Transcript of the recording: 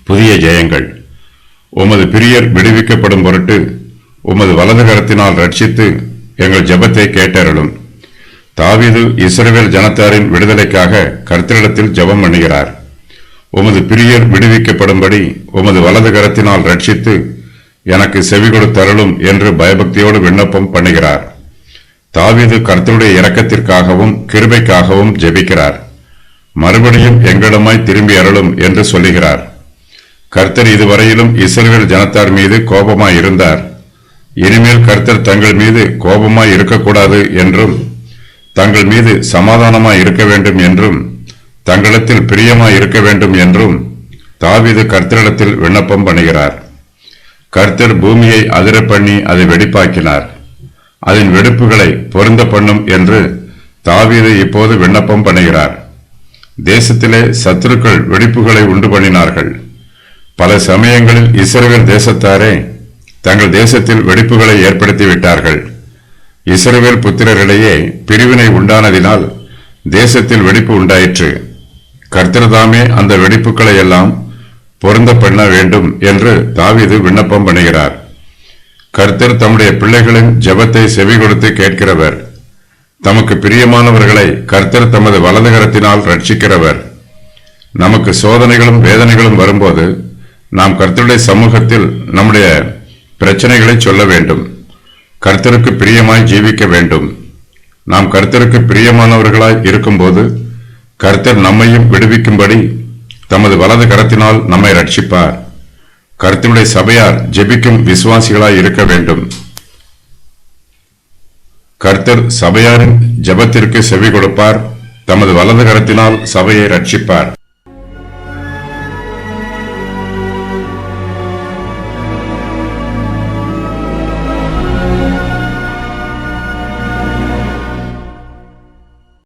புதிய ஜெயங்கள். உமது பிரியர் விடுவிக்கப்படும் பொருட்டு உமது வலது கரத்தினால் ரட்சித்து எங்கள் ஜெபத்தை கேட்டருளும். தாவீது இஸ்ரவேல் ஜனத்தாரின் விடுதலைக்காக கர்த்தரிடத்தில் ஜெபம் பண்ணுகிறார். உமது பிரியர் விடுவிக்கப்படும்படி உமது வலது கரத்தினால் ரட்சித்து எனக்கு செவி கொடுத்தருளும் என்று பயபக்தியோடு விண்ணப்பம் பண்ணுகிறார். தாவீது கர்த்தருடைய இரக்கத்திற்காகவும் கிருபைக்காகவும் ஜெபிக்கிறார். மறுபடியும் எங்களிடமாய் திரும்பி அருளும் என்று சொல்லுகிறார். கர்த்தர் இதுவரையிலும் இஸ்ரவேல் ஜனத்தார் மீது கோபமாய் இருந்தார். இனிமேல் கர்த்தர் தங்கள் மீது கோபமாய் இருக்கக்கூடாது என்றும் தங்கள் மீது சமாதானமாய் இருக்க வேண்டும் என்றும் தங்களிடத்தில் பிரியமாய் இருக்க வேண்டும் என்றும் தாவீது கர்த்தரிடத்தில் விண்ணப்பம் பண்ணுகிறார். கர்த்தர் பூமியை அதிர பண்ணி அதை வெடிப்பாக்கினார். அதன் வெடிப்புகளை பொருந்த பண்ணும் என்று தாவீது இப்போது விண்ணப்பம் பண்ணுகிறார். தேசத்திலே சத்துருக்கள் வெடிப்புகளை உண்டு பண்ணினார்கள். பல சமயங்களில் இஸ்ரவேல் தேசத்தாரே தங்கள் தேசத்தில் வெடிப்புகளை ஏற்படுத்தி விட்டார்கள். இஸ்ரவேல் புத்திரரிடையே பிரிவினை உண்டானதினால் தேசத்தில் வெடிப்பு உண்டாயிற்று. கர்த்தர்தாமே அந்த வெடிப்புகளை எல்லாம் பொருந்த பண்ண வேண்டும் என்று தாவீது விண்ணப்பம் பண்ணுகிறார். கர்த்தர் தம்முடைய பிள்ளைகளின் ஜெபத்தை செவி கொடுத்து கேட்கிறவர். தமக்கு பிரியமானவர்களை கர்த்தர் தமது வலது கரத்தினால் ரட்சிக்கிறவர். நமக்கு சோதனைகளும் வேதனைகளும் வரும்போது நாம் கர்த்தருடைய சமூகத்தில் நம்முடைய பிரச்சனைகளை சொல்ல வேண்டும். கர்த்தருக்கு பிரியமாய் ஜீவிக்க வேண்டும். நாம் கர்த்தருக்கு பிரியமானவர்களாய் இருக்கும்போது கர்த்தர் நம்மையும் விடுவிக்கும்படி தமது வலது கரத்தினால் நம்மை ரட்சிப்பார். கர்த்தருடைய சபையார் ஜெபிக்கும் விசுவாசிகளாய் இருக்க வேண்டும். கர்த்தர் சபையாரின் ஜெபத்திற்கு செவி கொடுப்பார். தமது வலது கரத்தினால் சபையை ரட்சிப்பார்.